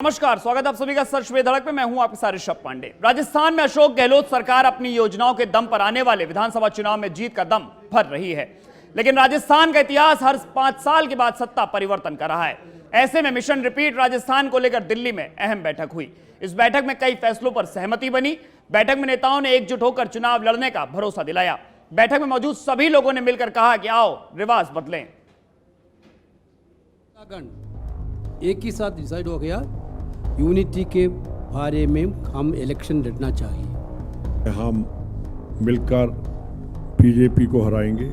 नमस्कार, स्वागत है आप सभी का सर्च में धड़क में। मैं हूं आपके साथ ऋषभ पांडे। राजस्थान में अशोक गहलोत सरकार अपनी योजनाओं के दम पर आने वाले विधानसभा चुनाव में जीत का दम भर रही है, लेकिन राजस्थान का इतिहास हर 5 साल के बाद सत्ता परिवर्तन कर रहा है। ऐसे में मिशन रिपीट राजस्थान को लेकर दिल्ली में अहम बैठक हुई। इस बैठक में कई फैसलों पर सहमति बनी। बैठक में नेताओं ने एकजुट होकर चुनाव लड़ने का भरोसा दिलाया। बैठक में मौजूद सभी लोगों ने मिलकर कहा कि आओ रिवाज बदलें। एक ही साथ डिसाइड हो गया, यूनिटी के बारे में हम इलेक्शन लड़ना चाहिए। हम मिलकर बीजेपी को हराएंगे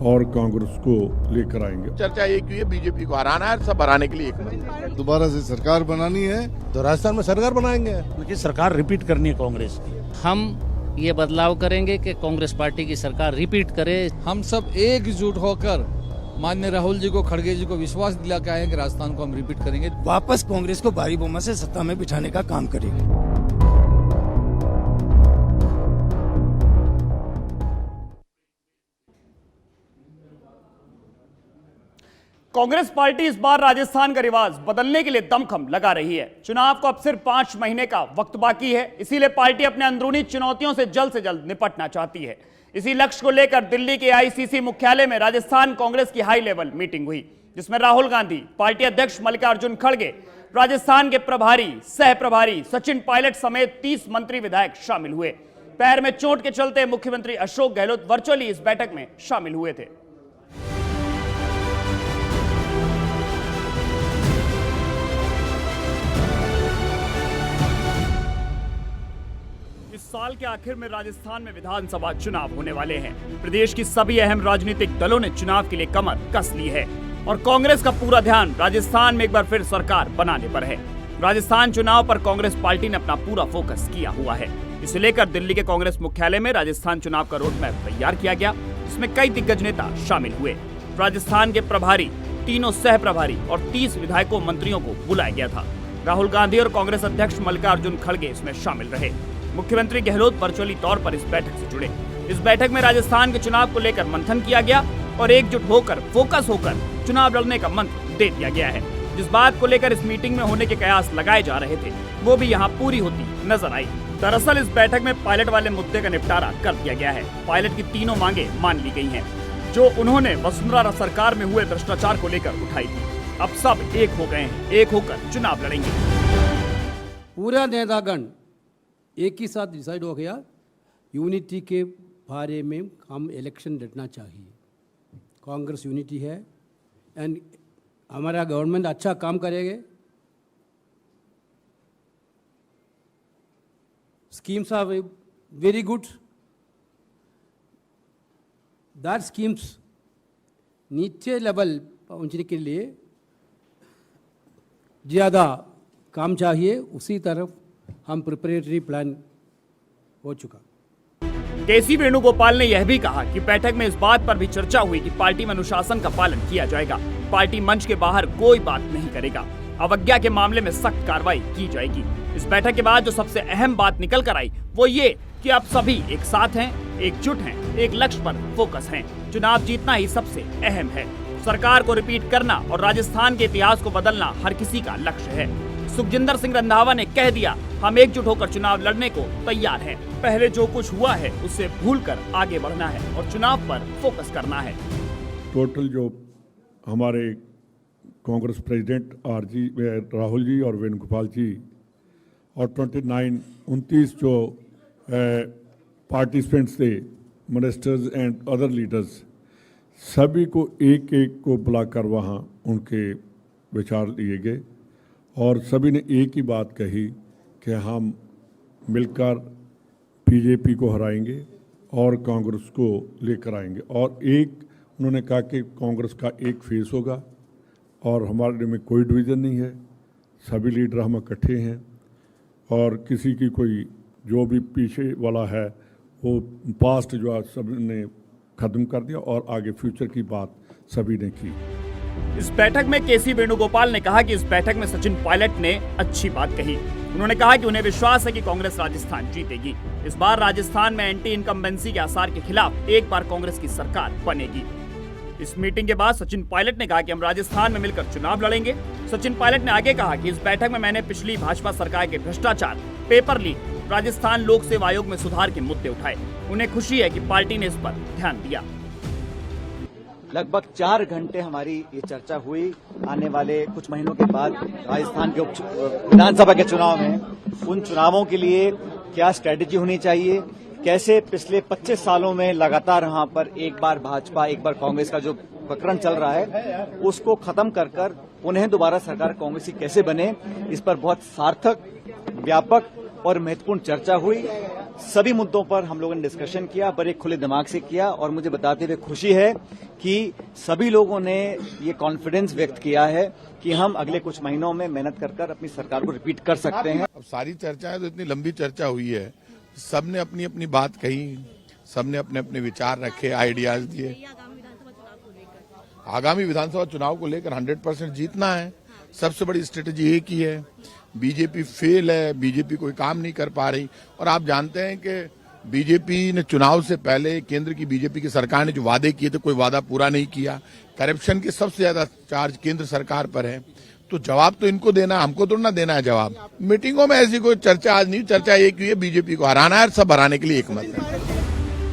और कांग्रेस को लेकर आएंगे। चर्चा एक हुई है, बीजेपी को हराना है, सब हराने के लिए एक दोबारा से सरकार बनानी है तो राजस्थान में सरकार बनाएंगे, क्योंकि सरकार रिपीट करनी है कांग्रेस की। हम ये बदलाव करेंगे कि कांग्रेस पार्टी की सरकार रिपीट करे। हम सब एकजुट होकर माननीय राहुल जी को, खड़गे जी को विश्वास दिला के आए कि राजस्थान को हम रिपीट करेंगे, वापस कांग्रेस को भारी बहुमत से सत्ता में बिठाने का काम करेंगे। कांग्रेस पार्टी इस बार राजस्थान का रिवाज बदलने के लिए दमखम लगा रही है। चुनाव को अब सिर्फ 5 महीने का वक्त बाकी है, इसीलिए पार्टी अपने अंदरूनी चुनौतियों से जल्द निपटना चाहती है। इसी लक्ष्य को लेकर दिल्ली के आईसीसी मुख्यालय में राजस्थान कांग्रेस की हाई लेवल मीटिंग हुई, जिसमें राहुल गांधी, पार्टी अध्यक्ष मल्लिकार्जुन खड़गे, राजस्थान के प्रभारी, सह प्रभारी सचिन पायलट समेत 30 मंत्री विधायक शामिल हुए। पैर में चोट के चलते मुख्यमंत्री अशोक गहलोत वर्चुअली इस बैठक में शामिल हुए थे। इस साल के आखिर में राजस्थान में विधानसभा चुनाव होने वाले हैं। प्रदेश की सभी अहम राजनीतिक दलों ने चुनाव के लिए कमर कस ली है और कांग्रेस का पूरा ध्यान राजस्थान में एक बार फिर सरकार बनाने पर है। राजस्थान चुनाव पर कांग्रेस पार्टी ने अपना पूरा फोकस किया हुआ है। इसे लेकर दिल्ली के कांग्रेस मुख्यालय में राजस्थान चुनाव का रोड मैप तैयार किया गया, जिसमें कई दिग्गज नेता शामिल हुए। राजस्थान के प्रभारी, तीनों सह प्रभारी और 30 विधायकों मंत्रियों को बुलाया गया था। राहुल गांधी और कांग्रेस अध्यक्ष मल्लिकार्जुन खड़गे इसमें शामिल रहे। मुख्यमंत्री गहलोत वर्चुअली तौर पर इस बैठक से जुड़े। इस बैठक में राजस्थान के चुनाव को लेकर मंथन किया गया और एकजुट होकर, फोकस होकर चुनाव लड़ने का मंत्र दे दिया गया है। जिस बात को लेकर इस मीटिंग में होने के कयास लगाए जा रहे थे, वो भी यहाँ पूरी होती नजर आई। दरअसल इस बैठक में पायलट वाले मुद्दे का निपटारा कर दिया गया है। पायलट की तीनों मांगे मान ली गई हैं, जो उन्होंने वसुंधरा सरकार में हुए भ्रष्टाचार को लेकर उठाई थी। अब सब एक हो गए हैं, एक होकर चुनाव लड़ेंगे। पूरा नेतागण एक ही साथ डिसाइड हो गया, यूनिटी के बारे में हम इलेक्शन लड़ना चाहिए। कांग्रेस यूनिटी है एंड हमारा गवर्नमेंट अच्छा काम करेगा। Schemes are very good, that schemes नीचे लेवल पहुंचने के लिए ज़्यादा काम चाहिए। उसी तरफ हम प्रिपरेटरी प्लान हो चुका। केसी वेणुगोपाल ने यह भी कहा कि बैठक में इस बात पर भी चर्चा हुई कि पार्टी में अनुशासन का पालन किया जाएगा। पार्टी मंच के बाहर कोई बात नहीं करेगा। अवज्ञा के मामले में सख्त कार्रवाई की जाएगी। इस बैठक के बाद जो सबसे अहम बात निकल कर आई, वो ये कि अब सभी एक साथ हैं, एकजुट हैं, एक लक्ष्य पर फोकस हैं। चुनाव जीतना ही सबसे अहम है। सरकार को रिपीट करना और राजस्थान के इतिहास को बदलना हर किसी का लक्ष्य है। सुखजिंदर सिंह रंधावा ने कह दिया, हम एकजुट होकर चुनाव लड़ने को तैयार हैं। पहले जो कुछ हुआ है उससे भूलकर आगे बढ़ना है और चुनाव पर फोकस करना है। टोटल जो हमारे कांग्रेस प्रेसिडेंट राहुल जी और वेणुगोपाल जी और 29 जो पार्टिसिपेंट्स थे, मिनिस्टर्स एंड अदर लीडर्स, सभी को एक एक को बुलाकर वहाँ उनके विचार लिए गए और सभी ने एक ही बात कही कि हम मिलकर बीजेपी को हराएंगे और कांग्रेस को लेकर आएंगे। और एक उन्होंने कहा कि कांग्रेस का एक फेस होगा और हमारे में कोई डिवीज़न नहीं है, सभी लीडर हम इकट्ठे हैं और किसी की कोई जो भी पीछे वाला है वो पास्ट जो सब ने ख़त्म कर दिया और आगे फ्यूचर की बात सभी ने की। इस बैठक में केसी वेणुगोपाल ने कहा कि इस बैठक में सचिन पायलट ने अच्छी बात कही। उन्होंने कहा कि उन्हें विश्वास है कि कांग्रेस राजस्थान जीतेगी। इस बार राजस्थान में एंटी इनकम्बेंसी के आसार के खिलाफ एक बार कांग्रेस की सरकार बनेगी। इस मीटिंग के बाद सचिन पायलट ने कहा कि हम राजस्थान में मिलकर चुनाव लड़ेंगे। सचिन पायलट ने आगे कहा कि इस बैठक में मैंने पिछली भाजपा सरकार के भ्रष्टाचार, पेपर लीक, राजस्थान लोक सेवा आयोग में सुधार के मुद्दे उठाए। उन्हें खुशी है कि पार्टी ने इस पर ध्यान दिया। लगभग 4 घंटे हमारी ये चर्चा हुई। आने वाले कुछ महीनों के बाद राजस्थान के विधानसभा के चुनाव में उन चुनावों के लिए क्या स्ट्रेटेजी होनी चाहिए, कैसे पिछले 25 सालों में लगातार यहाँ पर एक बार भाजपा एक बार कांग्रेस का जो प्रकरण चल रहा है उसको खत्म कर पुनः दोबारा सरकार कांग्रेस की कैसे बने, इस पर बहुत सार्थक, व्यापक और महत्वपूर्ण चर्चा हुई। सभी मुद्दों पर हम लोगों ने डिस्कशन किया, बड़े खुले दिमाग से किया और मुझे बताते हुए खुशी है कि सभी लोगों ने ये कॉन्फिडेंस व्यक्त किया है कि हम अगले कुछ महीनों में मेहनत कर अपनी सरकार को रिपीट कर सकते हैं। अब सारी चर्चाएं तो इतनी लंबी चर्चा हुई है, सबने अपनी अपनी बात कही, सबने अपने अपने विचार रखे, आइडियाज दिए। आगामी विधानसभा चुनाव को लेकर 100% जीतना है। सबसे बड़ी स्ट्रेटेजी एक ही है। बीजेपी फेल है, बीजेपी कोई काम नहीं कर पा रही। और आप जानते हैं कि बीजेपी ने चुनाव से पहले केंद्र की बीजेपी की सरकार ने जो वादे किए थे कोई वादा पूरा नहीं किया। करप्शन के सबसे ज्यादा चार्ज केंद्र सरकार पर है, तो जवाब तो इनको देना, हमको तो ना देना है जवाब। मीटिंगों में ऐसी कोई चर्चा आज नहीं, चर्चा एक हुई है बीजेपी को हराना है और सब हराने के लिए एक मत है।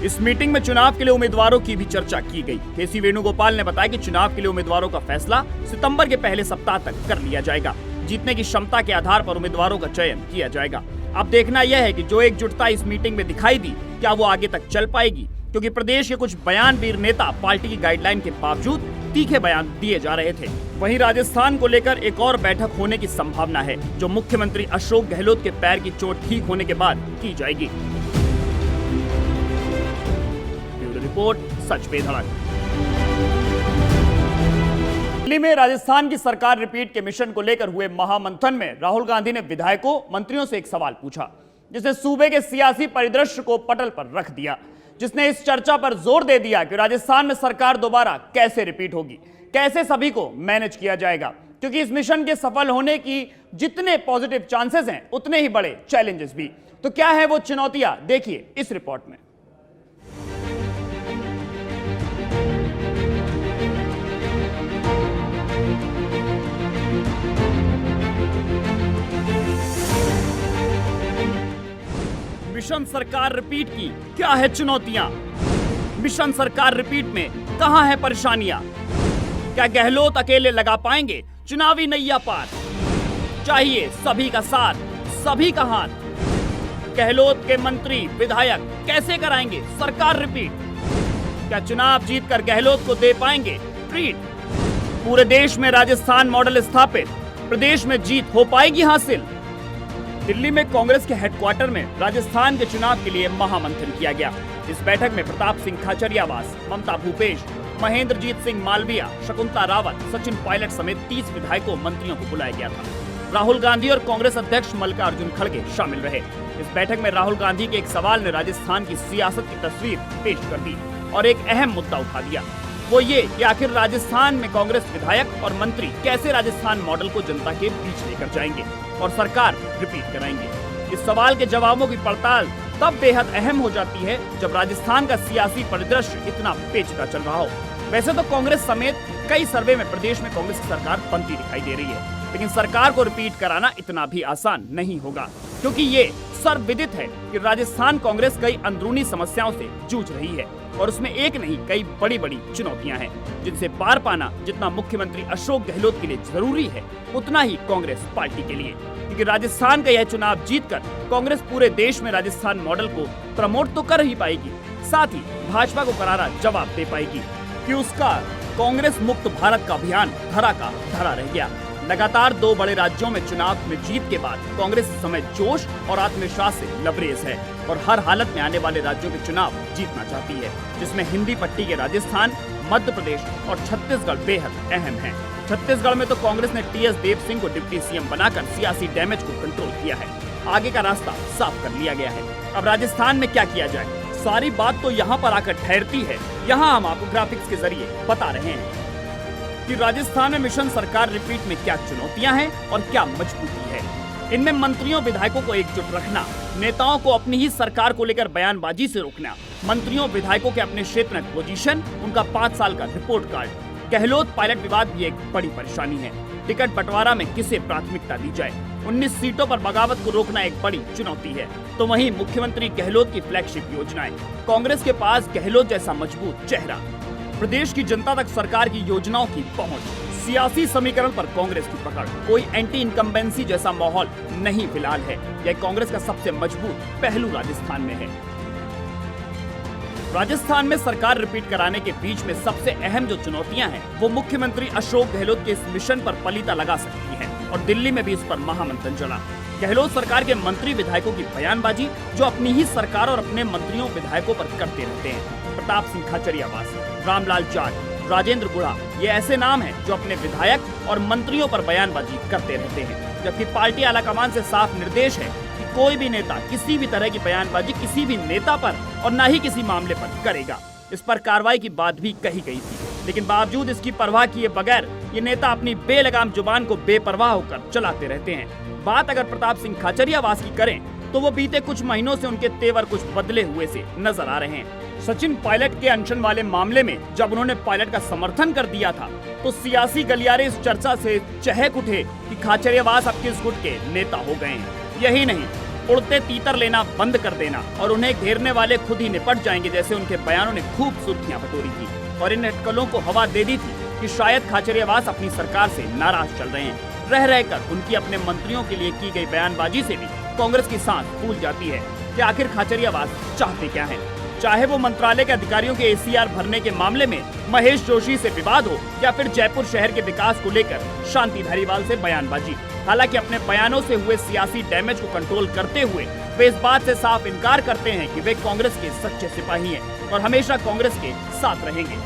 इस मीटिंग में चुनाव के लिए उम्मीदवारों की भी चर्चा की गई। केसी वेणुगोपाल ने बताया कि चुनाव के लिए उम्मीदवारों का फैसला सितंबर के पहले सप्ताह तक कर लिया जाएगा। जीतने की क्षमता के आधार पर उम्मीदवारों का चयन किया जाएगा। अब देखना यह है कि जो एकजुटता इस मीटिंग में दिखाई दी, क्या वो आगे तक चल पाएगी, क्योंकि प्रदेश के कुछ बयानवीर नेता पार्टी की गाइडलाइन के बावजूद तीखे बयान दिए जा रहे थे। वहीं राजस्थान को लेकर एक और बैठक होने की संभावना है, जो मुख्यमंत्री अशोक गहलोत के पैर की चोट ठीक होने के बाद की जाएगी। ब्यूरो रिपोर्ट, सच पे धड़क। दिल्ली में राजस्थान की सरकार रिपीट के मिशन को लेकर हुए महामंथन में राहुल गांधी ने विधायकों, मंत्रियों से एक सवाल पूछा, जिसने सूबे के सियासी परिदृश्य को पटल पर रख दिया, जिसने इस चर्चा पर जोर दे दिया कि राजस्थान में सरकार दोबारा कैसे रिपीट होगी, कैसे सभी को मैनेज किया जाएगा, क्योंकि इस मिशन के सफल होने की जितने पॉजिटिव चांसेस हैं उतने ही बड़े चैलेंजेस भी। तो क्या है वो चुनौतियां, देखिए इस रिपोर्ट में। मिशन सरकार रिपीट की क्या है चुनौतियां? मिशन सरकार रिपीट में कहां है परेशानियां? क्या गहलोत अकेले लगा पाएंगे चुनावी नैया पार? चाहिए सभी का साथ, सभी का हाथ। गहलोत के मंत्री, विधायक कैसे कराएंगे सरकार रिपीट? क्या चुनाव जीतकर गहलोत को दे पाएंगे ट्रीट? पूरे देश में राजस्थान मॉडल स्थापित, प्रदेश में जीत हो पाएगी हासिल? दिल्ली में कांग्रेस के हेडक्वार्टर में राजस्थान के चुनाव के लिए महामंथन किया गया। इस बैठक में प्रताप सिंह खाचरियावास, ममता भूपेश, महेंद्रजीत सिंह मालविया, शकुंतला रावत, सचिन पायलट समेत 30 विधायकों, मंत्रियों को बुलाया गया था। राहुल गांधी और कांग्रेस अध्यक्ष मल्लिकार्जुन खड़गे शामिल रहे। इस बैठक में राहुल गांधी के एक सवाल ने राजस्थान की सियासत की तस्वीर पेश कर दी और एक अहम मुद्दा उठा दिया, वो ये कि आखिर राजस्थान में कांग्रेस विधायक और मंत्री कैसे राजस्थान मॉडल को जनता के बीच लेकर जाएंगे और सरकार रिपीट कराएंगे। इस सवाल के जवाबों की पड़ताल तब बेहद अहम हो जाती है जब राजस्थान का सियासी परिदृश्य इतना पेचीदा चल रहा हो। वैसे तो कांग्रेस समेत कई सर्वे में प्रदेश में कांग्रेस की सरकार बनती दिखाई दे रही है, लेकिन सरकार को रिपीट कराना इतना भी आसान नहीं होगा, क्योंकि ये सर्वविदित है कि राजस्थान कांग्रेस कई अंदरूनी समस्याओं से जूझ रही है और उसमें एक नहीं कई बड़ी बड़ी चुनौतियां हैं, जिनसे पार पाना जितना मुख्यमंत्री अशोक गहलोत के लिए जरूरी है उतना ही कांग्रेस पार्टी के लिए, क्योंकि राजस्थान का यह चुनाव जीतकर कांग्रेस पूरे देश में राजस्थान मॉडल को प्रमोट तो कर ही पाएगी, साथ ही भाजपा को करारा जवाब दे पाएगी कि उसका कांग्रेस मुक्त भारत का अभियान धरा का धरा रह गया। लगातार 2 बड़े राज्यों में चुनाव में जीत के बाद कांग्रेस इस समय जोश और आत्मविश्वास से लबरेज है और हर हालत में आने वाले राज्यों के चुनाव जीतना चाहती है, जिसमें हिंदी पट्टी के राजस्थान, मध्य प्रदेश और छत्तीसगढ़ बेहद अहम है। छत्तीसगढ़ में तो कांग्रेस ने टीएस देव सिंह को डिप्टी सीएम बनाकर सियासी डैमेज को कंट्रोल किया है, आगे का रास्ता साफ कर लिया गया है। अब राजस्थान में क्या किया जाए, सारी बात तो यहाँ पर आकर ठहरती है। यहाँ हम आपको ग्राफिक्स के जरिए बता रहे हैं कि राजस्थान में मिशन सरकार रिपीट में क्या चुनौतियां हैं और क्या मजबूती है। इनमें मंत्रियों, विधायकों को एकजुट रखना, नेताओं को अपनी ही सरकार को लेकर बयानबाजी से रोकना, मंत्रियों विधायकों के अपने क्षेत्र में पोजीशन, उनका 5 साल का रिपोर्ट कार्ड। गहलोत पायलट विवाद भी एक बड़ी परेशानी है। टिकट बंटवारा में किसे प्राथमिकता दी जाए, 19 सीटों पर बगावत को रोकना एक बड़ी चुनौती है। तो वहीं मुख्यमंत्री गहलोत की फ्लैगशिप योजनाएं, कांग्रेस के पास गहलोत जैसा मजबूत चेहरा, प्रदेश की जनता तक सरकार की योजनाओं की पहुंच, सियासी समीकरण पर कांग्रेस की पकड़, कोई एंटी इनकम्बेंसी जैसा माहौल नहीं फिलहाल है। यह कांग्रेस का सबसे मजबूत पहलू राजस्थान में है। राजस्थान में सरकार रिपीट कराने के बीच में सबसे अहम जो चुनौतियां हैं, वो मुख्यमंत्री अशोक गहलोत के इस मिशन पर पलीता लगा सकती हैं और दिल्ली में भी इस पर महामंथन चला। गहलोत सरकार के मंत्री विधायकों की बयानबाजी जो अपनी ही सरकार और अपने मंत्रियों विधायकों पर करते रहते हैं। प्रताप सिंह खाचरियावास, रामलाल जाट, राजेंद्र गुढ़ा, ये ऐसे नाम हैं जो अपने विधायक और मंत्रियों पर बयानबाजी करते रहते हैं, जबकि पार्टी आलाकमान से साफ निर्देश है कि कोई भी नेता किसी भी तरह की बयानबाजी किसी भी नेता पर और न ही किसी मामले पर करेगा। इस पर कार्रवाई की बात भी कही गई थी, लेकिन बावजूद इसकी परवाह किए बगैर ये नेता अपनी बेलगाम जुबान को बेपरवाह होकर चलाते रहते हैं। बात अगर प्रताप सिंह खाचरियावास की करें तो वो बीते कुछ महीनों से उनके तेवर कुछ बदले हुए से नजर आ रहे हैं। सचिन पायलट के अनशन वाले मामले में जब उन्होंने पायलट का समर्थन कर दिया था तो सियासी गलियारे इस चर्चा से चहक उठे कि खाचरियावास अब किस गुट के नेता हो गए हैं। यही नहीं, उड़ते तीतर लेना बंद कर देना और उन्हें घेरने वाले खुद ही निपट जाएंगे जैसे उनके बयानों ने खूब सुर्खियां बटोरी थी और इन अटकलों को हवा दे दी थी कि शायद खाचरियावास अपनी सरकार से नाराज चल रहे हैं। रह रहकर उनकी अपने मंत्रियों के लिए की गई बयानबाजी से भी कांग्रेस की सांस फूल जाती है कि आखिर खाचरियावास चाहते क्या हैं। चाहे वो मंत्रालय के अधिकारियों के ACR भरने के मामले में महेश जोशी से विवाद हो या फिर जयपुर शहर के विकास को लेकर शांति धारीवाल से बयानबाजी। हालांकि अपने बयानों से हुए सियासी डैमेज को कंट्रोल करते हुए वे इस बात से साफ इनकार करते हैं कि वे कांग्रेस के सच्चे सिपाही हैं और हमेशा कांग्रेस के साथ रहेंगे।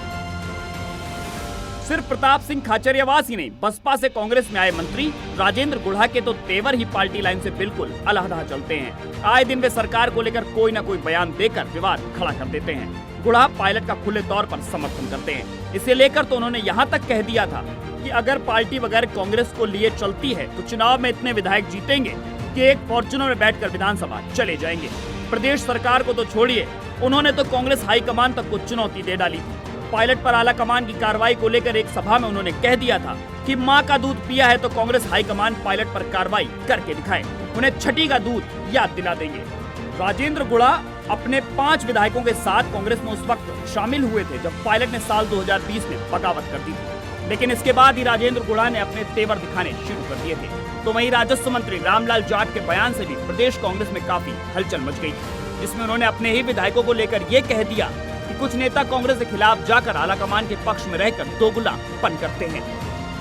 सिर्फ प्रताप सिंह खाचरियावास ही नहीं, बसपा से कांग्रेस में आए मंत्री राजेंद्र गुढ़ा के तो तेवर ही पार्टी लाइन से बिल्कुल अलहदा चलते हैं। आए दिन वे सरकार को लेकर कोई न कोई बयान देकर विवाद खड़ा कर देते हैं। गुढ़ा पायलट का खुले तौर पर समर्थन करते हैं। इसे लेकर तो उन्होंने यहाँ तक कह दिया था कि अगर पार्टी वगैरह कांग्रेस को लिए चलती है तो चुनाव में इतने विधायक जीतेंगे कि एक फॉर्च्यूनर में बैठकर विधानसभा चले जाएंगे। प्रदेश सरकार को तो छोड़िए, उन्होंने तो कांग्रेस हाईकमान तक को चुनौती दे डाली थी। पायलट पर आला कमान की कार्रवाई को लेकर एक सभा में उन्होंने कह दिया था कि मां का दूध पिया है तो कांग्रेस हाईकमान पायलट पर कार्रवाई करके दिखाए, उन्हें छठी का दूध याद दिला देंगे। राजेंद्र गुढ़ा अपने 5 विधायकों के साथ कांग्रेस में उस वक्त शामिल हुए थे जब पायलट ने साल 2020 में बगावत कर दी थी, लेकिन इसके बाद ही राजेंद्र गुढ़ा ने अपने तेवर दिखाने शुरू कर दिए थे। तो वहीं राजस्व मंत्री रामलाल जाट के बयान से भी प्रदेश कांग्रेस में काफी हलचल मच गई थी, जिसमें उन्होंने अपने ही विधायकों को लेकर ये कह दिया कि कुछ नेता कांग्रेस के खिलाफ जाकर आलाकमान के पक्ष में रहकर दोगुलापन करते हैं।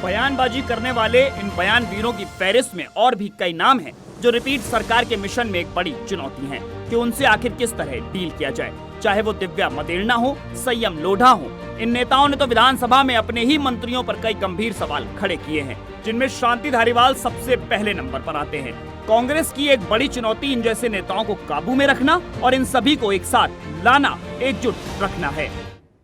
बयानबाजी करने वाले इन बयान वीरों की फहरिस्त में और भी कई नाम हैं जो रिपीट सरकार के मिशन में एक बड़ी चुनौती हैं कि उनसे आखिर किस तरह डील किया जाए। चाहे वो दिव्या मदेरणा हो, संयम लोढ़ा हो, इन नेताओं ने तो विधानसभा में अपने ही मंत्रियों पर कई गंभीर सवाल खड़े किए हैं, जिनमें शांति धारीवाल सबसे पहले नंबर पर आते हैं। कांग्रेस की एक बड़ी चुनौती इन जैसे नेताओं को काबू में रखना और इन सभी को एक साथ लाना, एकजुट रखना है।